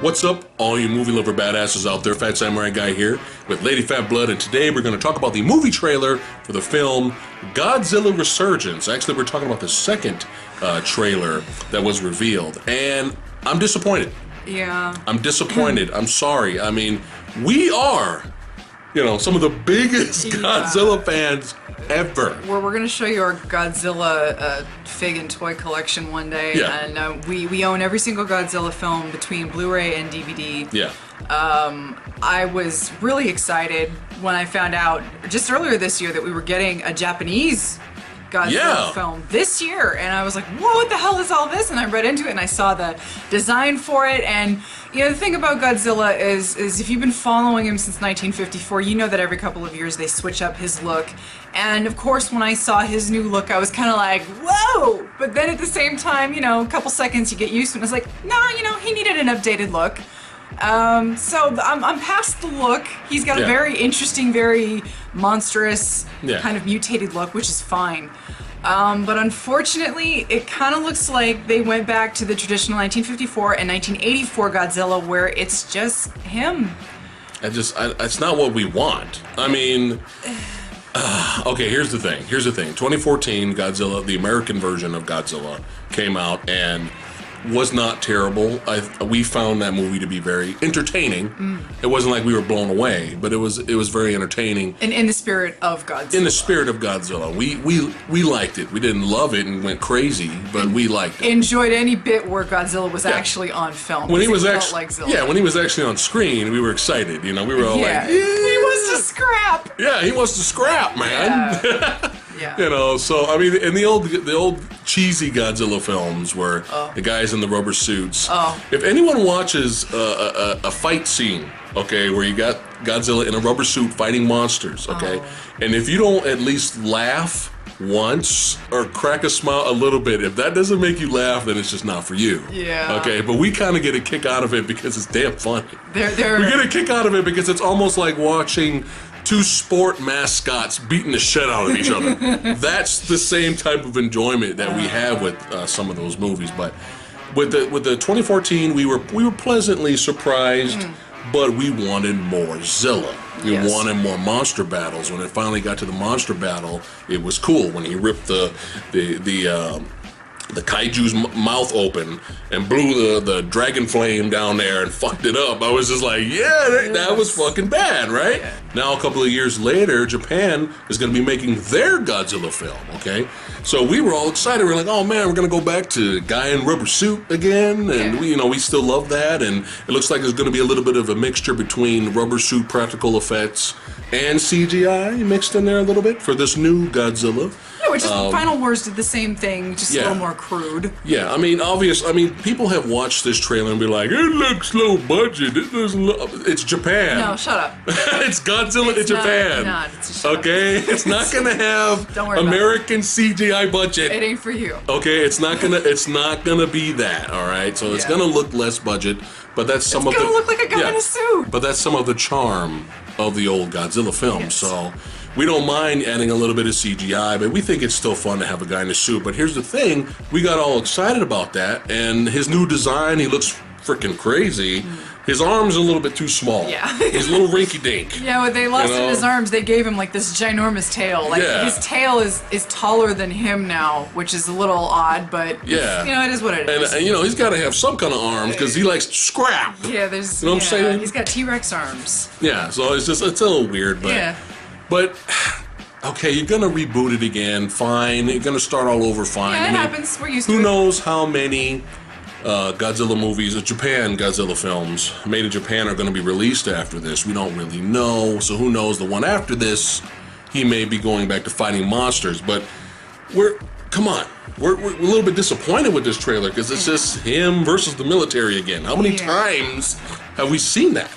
What's up, all you movie lover badasses out there? Fat Samurai Guy here with Lady Fat Blood, and today we're going to talk about the movie trailer for the film Godzilla Resurgence. Actually, we're talking about the second trailer that was revealed, and I'm disappointed. Yeah. I'm disappointed. I'm sorry. I mean, we are, some of the biggest Godzilla fans ever. We're going to show you our Godzilla fig and toy collection one day. Yeah. And we own every single Godzilla film between Blu-ray and DVD. Yeah. I was really excited when I found out just earlier this year that we were getting a Japanese Godzilla film this year, and I was like, whoa, what the hell is all this? And I read into it and I saw the design for it, and the thing about Godzilla is if you've been following him since 1954, you know that every couple of years they switch up his look. And of course, when I saw his new look, I was kind of like, whoa! But then at the same time, a couple seconds you get used to it, and I was like, nah, he needed an updated look. So I'm past the look. He's got a very interesting, very monstrous kind of mutated look, which is fine. But unfortunately, it kind of looks like they went back to the traditional 1954 and 1984 Godzilla, where it's just him. It's not what we want. I mean, okay, here's the thing. 2014, Godzilla, the American version of Godzilla, came out and was not terrible. We found that movie to be very entertaining. It wasn't like we were blown away, but it was very entertaining. And in the spirit of Godzilla. In the spirit of Godzilla. We liked it. We didn't love it and went crazy, but we liked it. Enjoyed any bit where Godzilla was actually on film. When he was actually like Zilla. Yeah, when he was actually on screen, we were excited. We were all like, he wants to scrap. Yeah, he wants to scrap, man. Yeah. So I mean, in the old cheesy Godzilla films where the guys in the rubber suits. If anyone watches a fight scene, okay, where you got Godzilla in a rubber suit fighting monsters, okay, and if you don't at least laugh once or crack a smile a little bit, if that doesn't make you laugh, then it's just not for you. Yeah. Okay, but we kind of get a kick out of it because it's damn funny. We They're get a kick out of it because it's almost like watching two sport mascots beating the shit out of each other. That's the same type of enjoyment that we have with some of those movies. But with the 2014, we were pleasantly surprised, but we wanted more Zilla. We wanted more monster battles. When it finally got to the monster battle, it was cool when he ripped the kaiju's mouth open and blew the dragon flame down there and fucked it up. I was just like, that was fucking bad, right? Yeah. Now, a couple of years later, Japan is going to be making their Godzilla film, okay? So we were all excited. We were like, oh man, we're going to go back to guy in rubber suit again. And we still love that. And it looks like there's going to be a little bit of a mixture between rubber suit practical effects and CGI mixed in there a little bit for this new Godzilla. Which is Final Wars did the same thing, just a little more crude. Yeah, I mean, people have watched this trailer and be like, it looks low budget. It doesn't look. It's Japan. No, shut up. It's Godzilla in Japan. Okay, it's not gonna have American CGI budget. It ain't for you. Okay, it's not gonna be that. All right, so it's gonna look less budget, but that's some of the. It's gonna look like a guy in a suit. But that's some of the charm of the old Godzilla film. Yes. So. We don't mind adding a little bit of CGI, but we think it's still fun to have a guy in a suit. But here's the thing, we got all excited about that, and his new design, he looks freaking crazy. His arm's a little bit too small. Yeah. He's a little rinky-dink. Yeah, when they lost in his arms, they gave him like this ginormous tail. Like his tail is taller than him now, which is a little odd, but it is what it is. And he's got to have some kind of arms because he likes to scrap. Yeah, there's. You know what I'm saying? He's got T-Rex arms. Yeah, so it's a little weird, but. But, okay, you're going to reboot it again, fine. You're going to start all over, fine. Yeah, it happens. We're used to it. Who knows how many Godzilla movies, Japan Godzilla films made in Japan are going to be released after this? We don't really know. So who knows? The one after this, he may be going back to fighting monsters. But we're a little bit disappointed with this trailer because it's just him versus the military again. How many times have we seen that?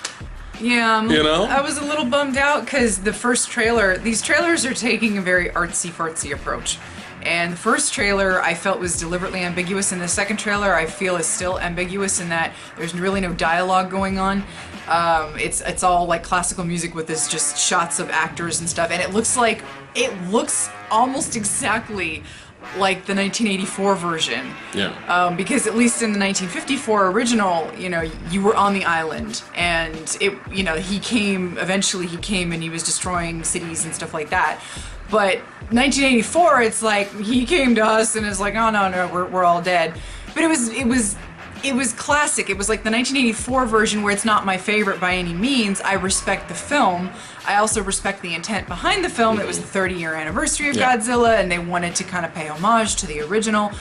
Yeah, I was a little bummed out because the first trailer, these trailers are taking a very artsy-fartsy approach. And the first trailer I felt was deliberately ambiguous, and the second trailer I feel is still ambiguous in that there's really no dialogue going on. It's all like classical music with this just shots of actors and stuff, and it looks almost exactly like the 1984 version. Yeah. Because at least in the 1954 original, you know, you were on the island, and he came and he was destroying cities and stuff like that. But 1984, it's like he came to us and is like, oh no, we're all dead. But it was classic. It was like the 1984 version, where it's not my favorite by any means. I respect the film. I also respect the intent behind the film. It was the 30-year anniversary of Godzilla, and they wanted to kind of pay homage to the original.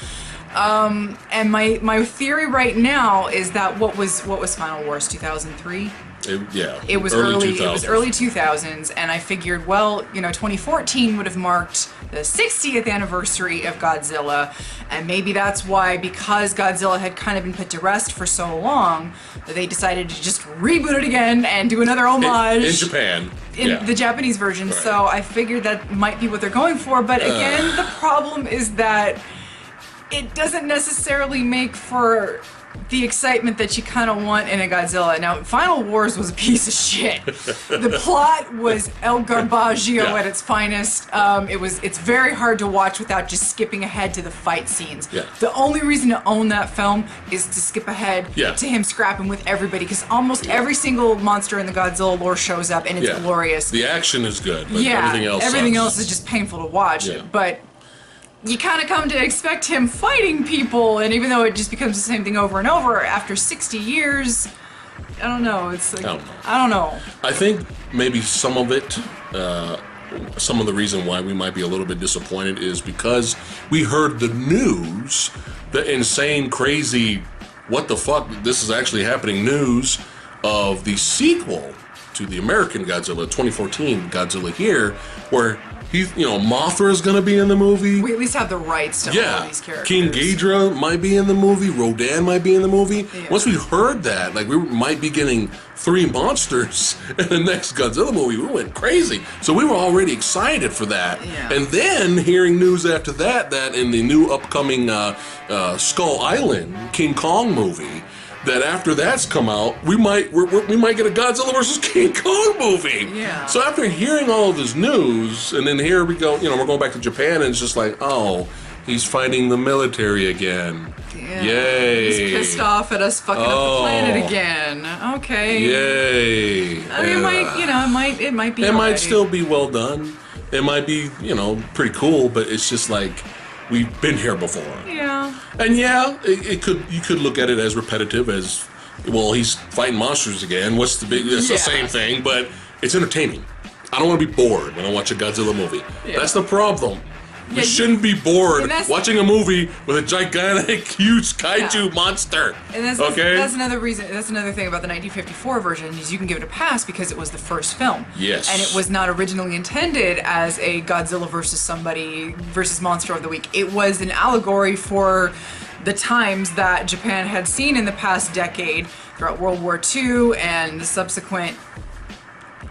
And my theory right now is that what was Final Wars, 2003? It was early 2000s. It was early 2000s, and I figured, well, 2014 would have marked the 60th anniversary of Godzilla, and maybe that's why, because Godzilla had kind of been put to rest for so long, that they decided to just reboot it again and do another homage in Japan. In the Japanese version. Right. So I figured that might be what they're going for, but again, the problem is that it doesn't necessarily make for the excitement that you kind of want in a Godzilla. Now, Final Wars was a piece of shit. The plot was El Garbaggio at its finest. It's very hard to watch without just skipping ahead to the fight scenes. Yeah. The only reason to own that film is to skip ahead to him scrapping with everybody, because almost every single monster in the Godzilla lore shows up, and it's glorious. The action is good, but everything else is just painful to watch. Yeah. But you kind of come to expect him fighting people, and even though it just becomes the same thing over and over, after 60 years, I don't know. It's like, I don't know. I think maybe some of it, some of the reason why we might be a little bit disappointed is because we heard the news, the insane, crazy, what the fuck, this is actually happening news of the sequel to the American Godzilla, 2014 Godzilla here, where Mothra's gonna be in the movie. We at least have the rights to all these characters. King Ghidorah might be in the movie. Rodan might be in the movie. Yeah. Once we heard that, like, we might be getting 3 monsters in the next Godzilla movie. We went crazy. So we were already excited for that. Yeah. And then hearing news after that in the new upcoming Skull Island King Kong movie, that after that's come out, we might get a Godzilla versus King Kong movie. Yeah. So after hearing all of this news, and then here we go, we're going back to Japan, and it's just like, oh, he's fighting the military again. Yeah. Yay. He's pissed off at us fucking up the planet again. Okay. Yay. I mean, it might be. It might still be well done. It might be, pretty cool, but it's just like, we've been here before. Yeah. And you could look at it as repetitive as, well, he's fighting monsters again. What's the big? It's the same thing, but it's entertaining. I don't want to be bored when I watch a Godzilla movie. Yeah. That's the problem. You shouldn't be bored watching a movie with a gigantic, huge kaiju monster. And that's another reason. That's another thing about the 1954 version is you can give it a pass because it was the first film. Yes. And it was not originally intended as a Godzilla versus Monster of the Week. It was an allegory for the times that Japan had seen in the past decade throughout World War II and the subsequent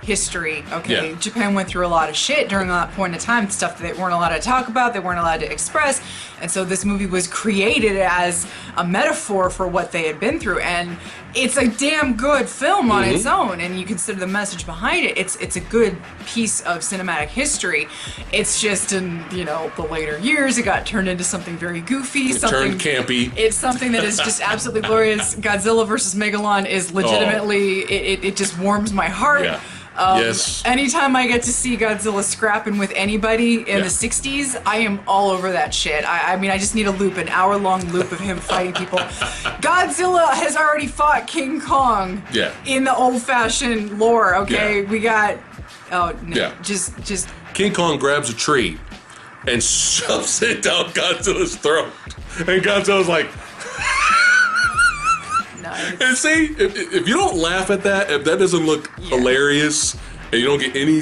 history. Okay, Japan went through a lot of shit during that point in time, stuff that they weren't allowed to talk about, they weren't allowed to express, and so this movie was created as a metaphor for what they had been through, and it's a damn good film on its own, and you consider the message behind it, it's a good piece of cinematic history. It's just in, the later years, it got turned into something very goofy, turned campy. It's something that is just absolutely glorious. Godzilla versus Megalon is legitimately, it just warms my heart. Yeah. Yes. Anytime I get to see Godzilla scrapping with anybody in the 60s, I am all over that shit. I mean, I just need an hour-long loop of him fighting people. Godzilla has already fought King Kong in the old-fashioned lore, okay? Yeah. We got... Oh, no. Just... King Kong grabs a tree and shoves it down Godzilla's throat. And Godzilla's like... And see, if you don't laugh at that, if that doesn't look hilarious, and you don't get any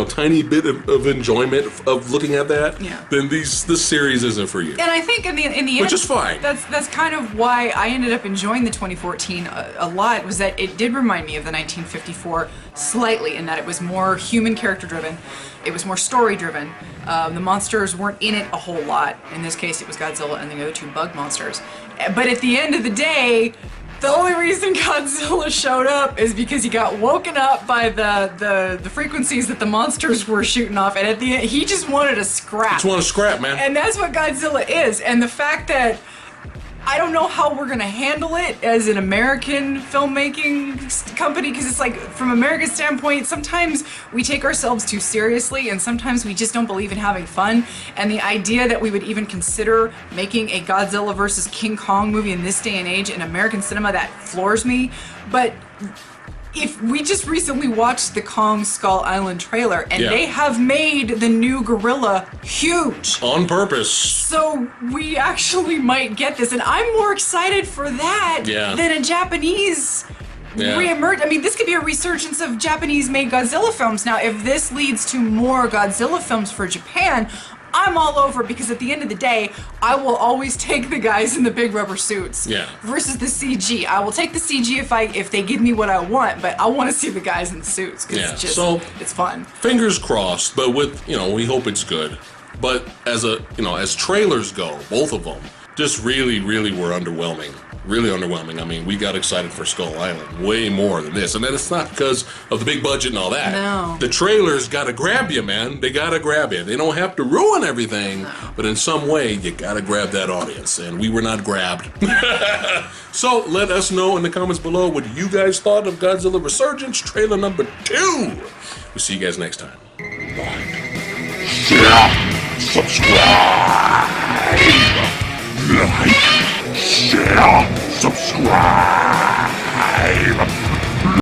tiny bit of enjoyment of looking at that, then this series isn't for you. And I think in the end, which is fine. That's kind of why I ended up enjoying the 2014 a lot, was that it did remind me of the 1954 slightly, in that it was more human character driven, it was more story driven. The monsters weren't in it a whole lot. In this case, it was Godzilla and the other 2 bug monsters. But at the end of the day, The only reason Godzilla showed up is because he got woken up by the frequencies that the monsters were shooting off, and at the end, he just wanted to scrap. Just want to scrap, man. And that's what Godzilla is. And the fact that I don't know how we're gonna handle it as an American filmmaking company, because it's like, from America's standpoint, sometimes we take ourselves too seriously and sometimes we just don't believe in having fun. And the idea that we would even consider making a Godzilla versus King Kong movie in this day and age in American cinema, that floors me. But if we just recently watched the Kong Skull Island trailer, and they have made the new gorilla huge. On purpose. So we actually might get this, and I'm more excited for that than a Japanese reemerge. I mean, this could be a resurgence of Japanese-made Godzilla films. Now, if this leads to more Godzilla films for Japan, I'm all over, because at the end of the day, I will always take the guys in the big rubber suits versus the CG. I will take the CG if they give me what I want, but I want to see the guys in the suits, because it's just, it's fun. Fingers crossed, but with, we hope it's good. But as as trailers go, both of them just really, really were underwhelming. Really underwhelming. I mean, we got excited for Skull Island way more than this. And then it's not because of the big budget and all that. No. The trailers gotta grab you, man. They gotta grab you. They don't have to ruin everything, but in some way, you gotta grab that audience. And we were not grabbed. So let us know in the comments below what you guys thought of Godzilla Resurgence trailer number 2. We'll see you guys next time. Bye. Share, subscribe, like, share, subscribe.